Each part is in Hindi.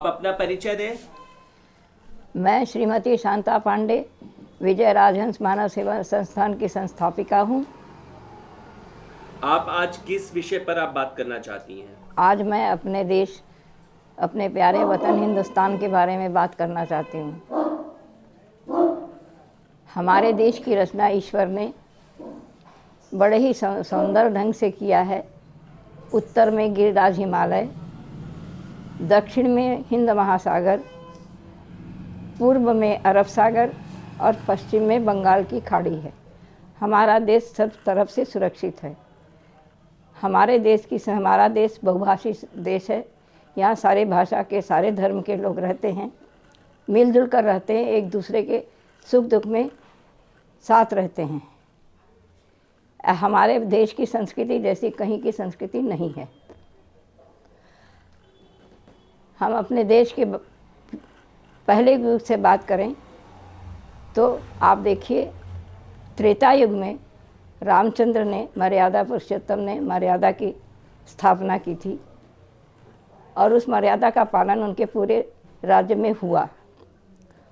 अपना परिचय दें। मैं श्रीमती शांता पांडे विजय राजहंस मानव सेवा संस्थान की संस्थापिका हूँ। आप आज किस विषय पर आप बात करना चाहती हैं? आज मैं अपने देश, अपने प्यारे वतन हिंदुस्तान के बारे में बात करना चाहती हूँ। हमारे देश की रचना ईश्वर ने बड़े ही सुंदर ढंग से किया है। उत्तर में गिरिराज हिमालय, दक्षिण में हिंद महासागर, पूर्व में अरब सागर और पश्चिम में बंगाल की खाड़ी है। हमारा देश सब तरफ से सुरक्षित है। हमारा देश बहुभाषी देश है। यहाँ सारे भाषा के, सारे धर्म के लोग रहते हैं, मिलजुल कर रहते हैं, एक दूसरे के सुख दुख में साथ रहते हैं। हमारे देश की संस्कृति जैसी कहीं की संस्कृति नहीं है। हम अपने देश के पहले युग से बात करें तो आप देखिए, त्रेता युग में रामचंद्र ने, मर्यादा पुरुषोत्तम ने मर्यादा की स्थापना की थी और उस मर्यादा का पालन उनके पूरे राज्य में हुआ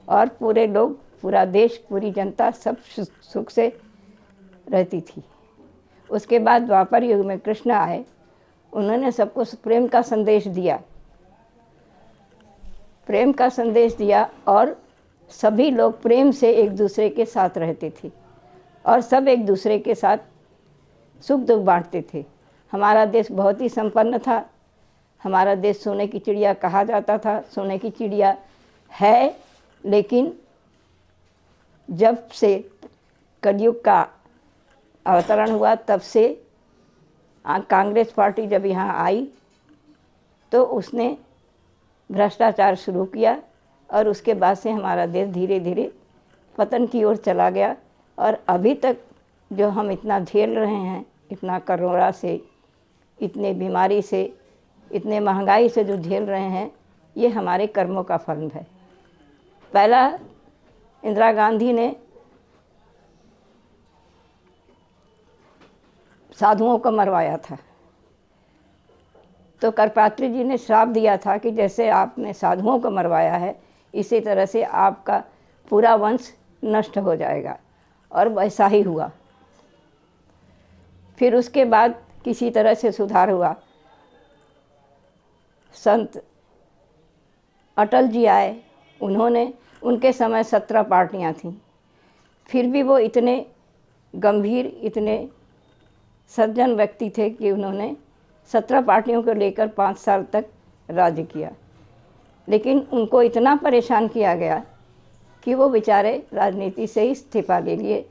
और पूरे लोग, पूरा देश, पूरी जनता सब सुख से रहती थी। उसके बाद द्वापर युग में कृष्ण आए। उन्होंने सबको प्रेम का संदेश दिया, प्रेम का संदेश दिया और सभी लोग प्रेम से एक दूसरे के साथ रहते थे और सब एक दूसरे के साथ सुख दुख बांटते थे। हमारा देश बहुत ही संपन्न था। हमारा देश सोने की चिड़िया कहा जाता था। सोने की चिड़िया है, लेकिन जब से कलयुग का अवतरण हुआ तब से कांग्रेस पार्टी जब यहाँ आई तो उसने भ्रष्टाचार शुरू किया और उसके बाद से हमारा देश धीरे धीरे पतन की ओर चला गया। और अभी तक जो हम इतना झेल रहे हैं, इतना कोरोना से, इतने बीमारी से, इतने महंगाई से जो झेल रहे हैं, ये हमारे कर्मों का फल है। पहला इंदिरा गांधी ने साधुओं को मरवाया था, तो करपात्री जी ने श्राप दिया था कि जैसे आपने साधुओं को मरवाया है, इसी तरह से आपका पूरा वंश नष्ट हो जाएगा, और वैसा ही हुआ। फिर उसके बाद किसी तरह से सुधार हुआ। संत अटल जी आए, उनके समय 17 पार्टियां थीं, फिर भी वो इतने गंभीर, इतने सज्जन व्यक्ति थे कि उन्होंने 17 पार्टियों को लेकर 5 साल तक राज्य किया। लेकिन उनको इतना परेशान किया गया कि वो बेचारे राजनीति से ही इस्तीफा ले लिए।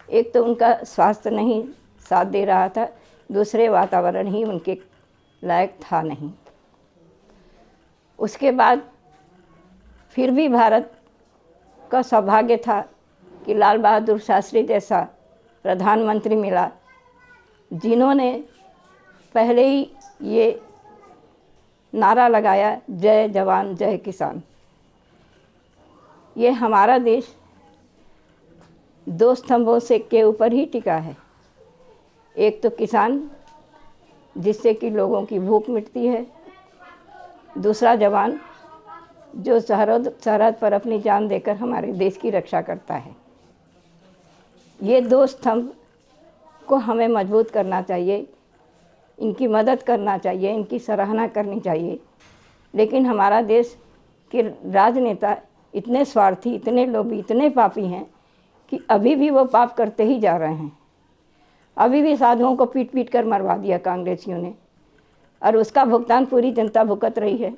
एक तो उनका स्वास्थ्य नहीं साथ दे रहा था, दूसरे वातावरण ही उनके लायक था नहीं। उसके बाद फिर भी भारत का सौभाग्य था कि लाल बहादुर शास्त्री जैसा प्रधानमंत्री मिला, जिन्होंने पहले ही ये नारा लगाया, जय जवान जय किसान। ये हमारा देश 2 स्तंभों से के ऊपर ही टिका है। एक तो किसान, जिससे कि लोगों की भूख मिटती है। दूसरा जवान, जो सरहद पर अपनी जान देकर हमारे देश की रक्षा करता है। ये 2 स्तंभ को हमें मजबूत करना चाहिए, इनकी मदद करना चाहिए, इनकी सराहना करनी चाहिए। लेकिन हमारा देश के राजनेता इतने स्वार्थी, इतने लोभी, इतने पापी हैं कि अभी भी वो पाप करते ही जा रहे हैं। अभी भी साधुओं को पीट पीट कर मरवा दिया कांग्रेसियों ने, और उसका भुगतान पूरी जनता भुगत रही है।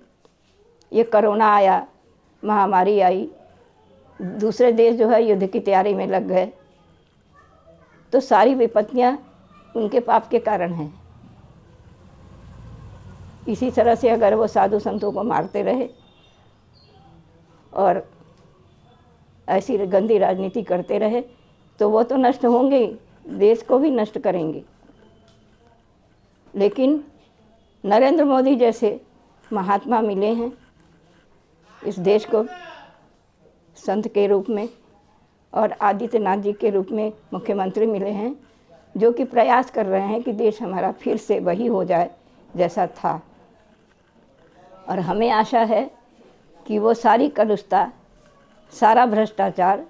ये कोरोना आया, महामारी आई, दूसरे देश जो है युद्ध की तैयारी में लग गए, तो सारी विपत्तियां उनके पाप के कारण हैं। इसी तरह से अगर वो साधु संतों को मारते रहे और ऐसी गंदी राजनीति करते रहे तो वो तो नष्ट होंगे ही, देश को भी नष्ट करेंगे। लेकिन नरेंद्र मोदी जैसे महात्मा मिले हैं इस देश को संत के रूप में, और आदित्यनाथ जी के रूप में मुख्यमंत्री मिले हैं, जो कि प्रयास कर रहे हैं कि देश हमारा फिर से वही हो जाए जैसा था। और हमें आशा है कि वो सारी कलुषता, सारा भ्रष्टाचार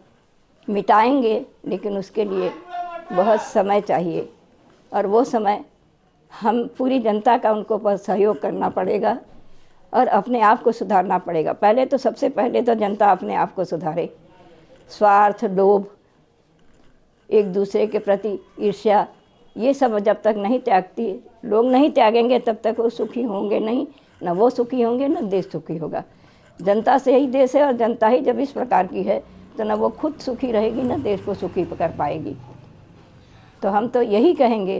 मिटाएंगे, लेकिन उसके लिए बहुत समय चाहिए और वो समय हम पूरी जनता का उनको पर सहयोग करना पड़ेगा और अपने आप को सुधारना पड़ेगा। पहले तो सबसे पहले तो जनता अपने आप को सुधारे। स्वार्थ, लोभ, एक दूसरे के प्रति ईर्ष्या, ये सब जब तक नहीं त्यागती, लोग नहीं त्यागेंगे, तब तक वो सुखी होंगे नहीं, न वो सुखी होंगे न देश सुखी होगा। जनता से ही देश है और जनता ही जब इस प्रकार की है तो न वो खुद सुखी रहेगी न देश को सुखी कर पाएगी। तो हम तो यही कहेंगे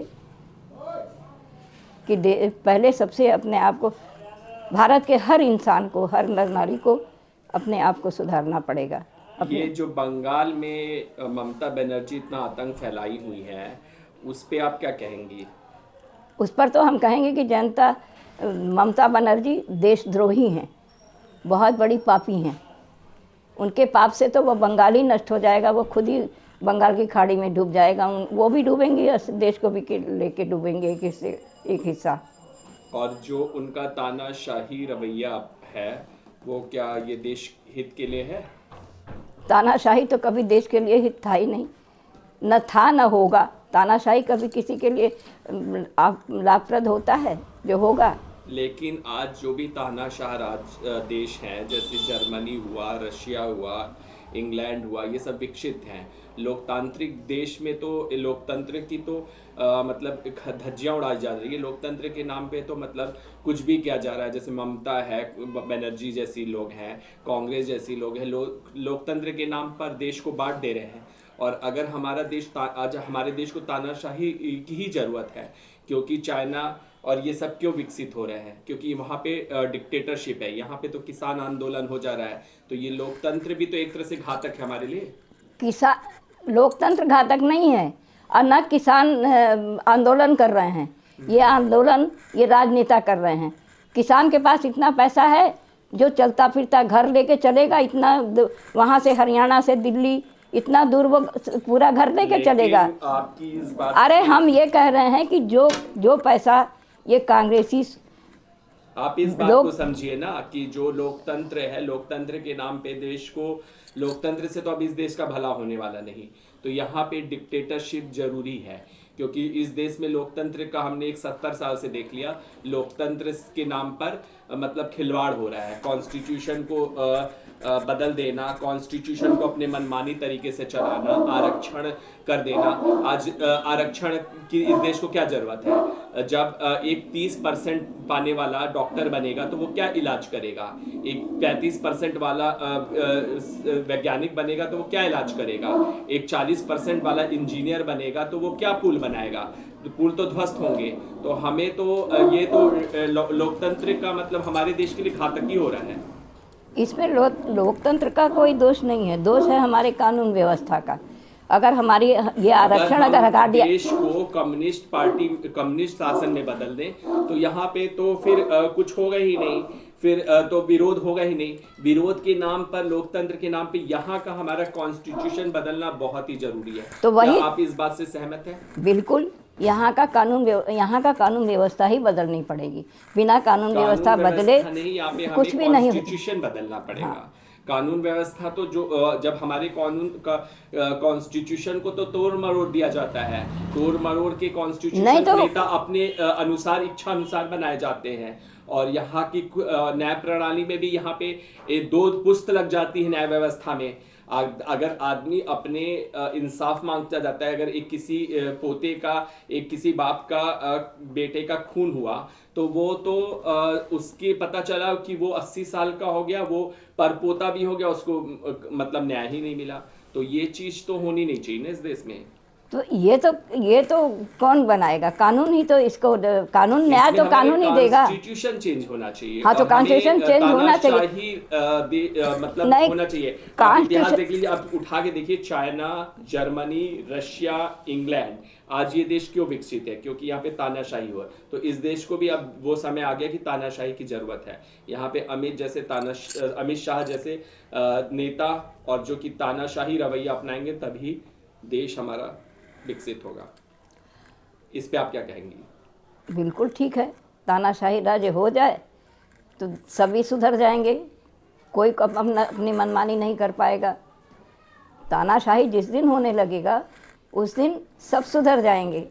कि पहले सबसे अपने आप को, भारत के हर इंसान को, हर नर नारी को अपने आप को सुधारना पड़ेगा। ये जो बंगाल में ममता बनर्जी इतना आतंक फैलाई हुई है, उस पे आप क्या कहेंगी? उस पर तो हम कहेंगे कि जनता, ममता बनर्जी देशद्रोही हैं, बहुत बड़ी पापी हैं। उनके पाप से तो वो बंगाल ही नष्ट हो जाएगा, वो खुद ही बंगाल की खाड़ी में डूब जाएगा। वो भी डूबेंगे और देश को भी लेके डूबेंगे एक हिस्सा। और जो उनका तानाशाही रवैया है, वो क्या ये देश हित के लिए है? तानाशाही तो कभी देश के लिए हित था ही नहीं, न था न होगा। तानाशाही कभी किसी के लिए लाभप्रद होता है? जो होगा। लेकिन आज जो भी तानाशाह राज देश हैं, जैसे जर्मनी हुआ, रशिया हुआ, इंग्लैंड हुआ, ये सब विकसित हैं। लोकतांत्रिक देश में तो लोकतंत्र की तो मतलब धज्जियां उड़ाई जा रही है। लोकतंत्र के नाम पे तो मतलब कुछ भी किया जा रहा है। जैसे ममता है, बनर्जी जैसी लोग हैं, कांग्रेस जैसी लोग हैं, लोकतंत्र के नाम पर देश को बांट दे रहे हैं। और अगर हमारा देश आज हमारे देश को तानाशाही की ही ज़रूरत है, क्योंकि चाइना और ये सब क्यों विकसित हो रहे हैं? क्योंकि वहाँ पे डिक्टेटरशिप है, यहाँ पे तो किसान आंदोलन हो जा रहा है। तो ये लोकतंत्र भी तो एक तरह से घातक है हमारे लिए। लोकतंत्र घातक नहीं है और न किसान आंदोलन कर रहे हैं। ये आंदोलन ये राजनेता कर रहे हैं। किसान के पास इतना पैसा है जो चलता फिरता घर लेके चलेगा, इतना वहाँ से हरियाणा से दिल्ली इतना दूर वो पूरा घर लेके चलेगा। आपकी इस बात, अरे हम ये कह रहे हैं कि जो पैसा ये कांग्रेसी, आप इस बात को समझिए ना कि जो लोकतंत्र है, लोकतंत्र के नाम पे देश को, लोकतंत्र से तो अब इस देश का भला होने वाला नहीं। तो यहाँ पे डिक्टेटरशिप जरूरी है, क्योंकि इस देश में लोकतंत्र का हमने एक 70 साल से देख लिया। लोकतंत्र के नाम पर मतलब खिलवाड़ हो रहा है। कॉन्स्टिट्यूशन को बदल देना, कॉन्स्टिट्यूशन को अपने मनमानी तरीके से चलाना, आरक्षण कर देना। आज आरक्षण की इस देश को क्या जरूरत है? जब एक 30% पाने वाला डॉक्टर बनेगा तो वो क्या इलाज करेगा? एक 35% वाला वैज्ञानिक बनेगा तो वो क्या इलाज करेगा? एक 40% वाला इंजीनियर बनेगा तो वो क्या पुल बनाएगा? तो पुल तो ध्वस्त होंगे। तो हमें तो ये तो लोकतंत्र का मतलब हमारे देश के लिए घातक ही हो रहा है। इसमें लोकतंत्र का कोई दोष नहीं है, दोष है हमारे कानून व्यवस्था का। अगर हमारी ये आरक्षण अगर हटा दिया, देश को कम्युनिस्ट पार्टी, कम्युनिस्ट शासन में बदल दें, तो यहाँ पे तो फिर कुछ होगा ही नहीं, फिर तो विरोध होगा ही नहीं। विरोध के नाम पर, लोकतंत्र के नाम पे यहाँ का हमारा कॉन्स्टिट्यूशन बदलना बहुत ही जरूरी है। तो वही आप इस बात से सहमत हैं? बिल्कुल। यहाँ का कानून व्यवस्था ही बदलनी पड़ेगी। बिना कानून व्यवस्था बदले कुछ भी नहीं, कॉन्स्टिट्यूशन बदलना पड़ेगा। हाँ। कानून व्यवस्था तो जो जब हमारे कानून का कॉन्स्टिट्यूशन को तो तोड़ मरोड़ दिया जाता है, तोड़ मरोड़ के कॉन्स्टिट्यूशन तो नेता अपने अनुसार, इच्छा अनुसार बनाए जाते हैं। और यहाँ की न्याय प्रणाली में भी यहाँ पे 2 पुस्त लग जाती है न्याय व्यवस्था में। अगर आदमी अपने इंसाफ मांगता जाता है, अगर एक किसी पोते का, एक किसी बाप का बेटे का खून हुआ, तो वो तो उसके पता चला कि वो 80 साल का हो गया, वो परपोता भी हो गया, उसको मतलब न्याय ही नहीं मिला। तो ये चीज तो होनी नहीं चाहिए ना इस देश में। तो ये तो कौन बनाएगा? कानून ही तो इसको, कानून न्याय तो कानून ही देगा। कॉन्स्टिट्यूशन चेंज होना चाहिए। हाँ, तो कॉन्स्टिट्यूशन चेंज होना चाहिए, मतलब होना चाहिए। आप इतिहास देख लीजिए, आप उठा के देखिए, चाइना, जर्मनी, रशिया, इंग्लैंड, आज ये देश क्यों विकसित है? क्योंकि यहाँ पे तानाशाही हुआ। तो इस देश को भी अब वो समय आ गया कि तानाशाही की जरूरत है। यहाँ पे अमित शाह जैसे नेता और जो कि तानाशाही रवैया अपनाएंगे, तभी देश हमारा विकसित होगा। इस पे आप क्या कहेंगी? बिल्कुल ठीक है, तानाशाही राज्य हो जाए तो सभी सुधर जाएंगे, कोई अपनी मनमानी नहीं कर पाएगा। तानाशाही जिस दिन होने लगेगा उस दिन सब सुधर जाएंगे।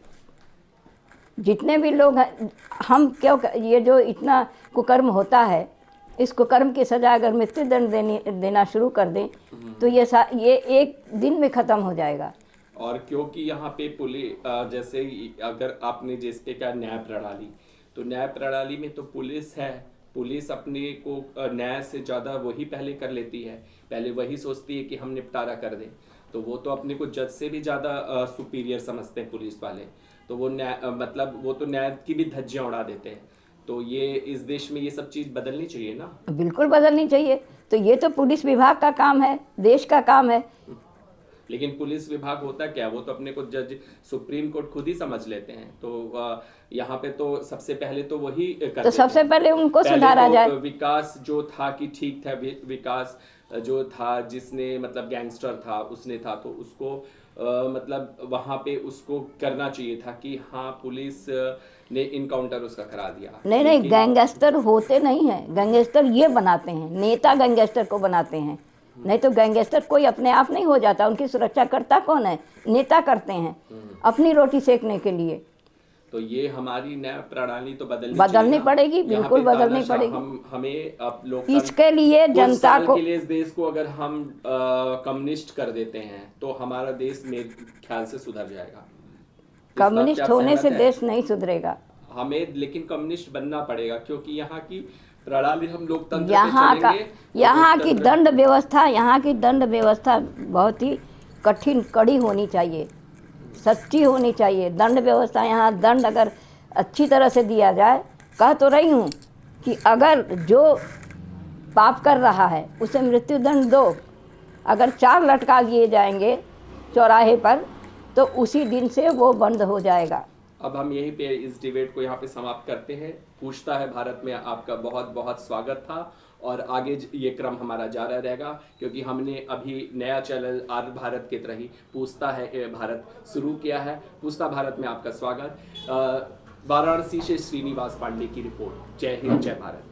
जितने भी लोग हैं, हम क्यों ये जो इतना कुकर्म होता है, इस कुकर्म की सज़ा अगर मृत्यु दंड देना शुरू कर दें तो ये एक दिन में ख़त्म हो जाएगा। और क्योंकि यहाँ पे पुलिस, जैसे अगर आपने जैसे कहा न्याय प्रणाली, तो न्याय प्रणाली में तो पुलिस है, पुलिस अपने को न्याय से ज़्यादा वही पहले कर लेती है, पहले वही सोचती है कि हम निपटारा कर दें। तो वो तो अपने को जज से भी ज़्यादा सुपीरियर समझते हैं पुलिस वाले, तो वो न्याय मतलब वो तो न्याय की भी धज्जियाँ उड़ा देते हैं। तो ये इस देश में ये सब चीज़ बदलनी चाहिए ना। बिल्कुल बदलनी चाहिए। तो ये तो पुलिस विभाग का काम है, देश का काम है। लेकिन पुलिस विभाग होता क्या, वो तो अपने को जज सुप्रीम कोर्ट खुद ही समझ लेते हैं। तो यहाँ पे तो सबसे पहले तो वही करते तो सबसे पहले उनको सुधारा जाए। विकास जो था कि ठीक था, विकास जो था जिसने मतलब गैंगस्टर था उसने था, तो उसको मतलब वहाँ पे उसको करना चाहिए था कि हाँ पुलिस ने इनकाउंटर उसका करा दिया। नहीं, गैंगस्टर होते नहीं हैं, गैंगस्टर ये बनाते हैं, नेता गैंगस्टर को बनाते हैं। नहीं तो गैंगस्टर कोई अपने आप नहीं हो जाता, उनकी सुरक्षा करता कौन है? नेता करते हैं अपनी रोटी सेकने के लिए। तो ये हमारी न्याय प्रणाली तो बदलनी पड़ेगी, बिल्कुल बदलनी पड़ेगी। हमें अब लोग इसके लिए जनता को के लिए इस देश को अगर हम कम्युनिस्ट कर देते हैं तो हमारा देश मेरे ख्याल से सुधर जाएगा। कम्युनिस्ट होने से देश नहीं सुधरेगा। हमें लेकिन कम्युनिस्ट बनना पड़ेगा, क्योंकि यहाँ की प्रणाली हम लोकतंत्र यहाँ की दंड व्यवस्था बहुत ही कठिन कड़ी होनी चाहिए, सच्ची होनी चाहिए। दंड व्यवस्था यहाँ दंड अगर अच्छी तरह से दिया जाए, कह तो रही हूँ कि अगर जो पाप कर रहा है उसे मृत्यु दंड दो। अगर 4 लटका दिए जाएंगे चौराहे पर तो उसी दिन से वो बंद हो जाएगा। अब हम यहीं पे इस डिबेट को यहाँ पे समाप्त करते हैं। पूछता है भारत में आपका बहुत बहुत स्वागत था, और आगे ये क्रम हमारा जारी रहेगा, क्योंकि हमने अभी नया चैनल आर भारत के तरह ही पूछता है भारत शुरू किया है। पूछता भारत में आपका स्वागत। वाराणसी से श्रीनिवास पांडे की रिपोर्ट। जय हिंद, जय भारत।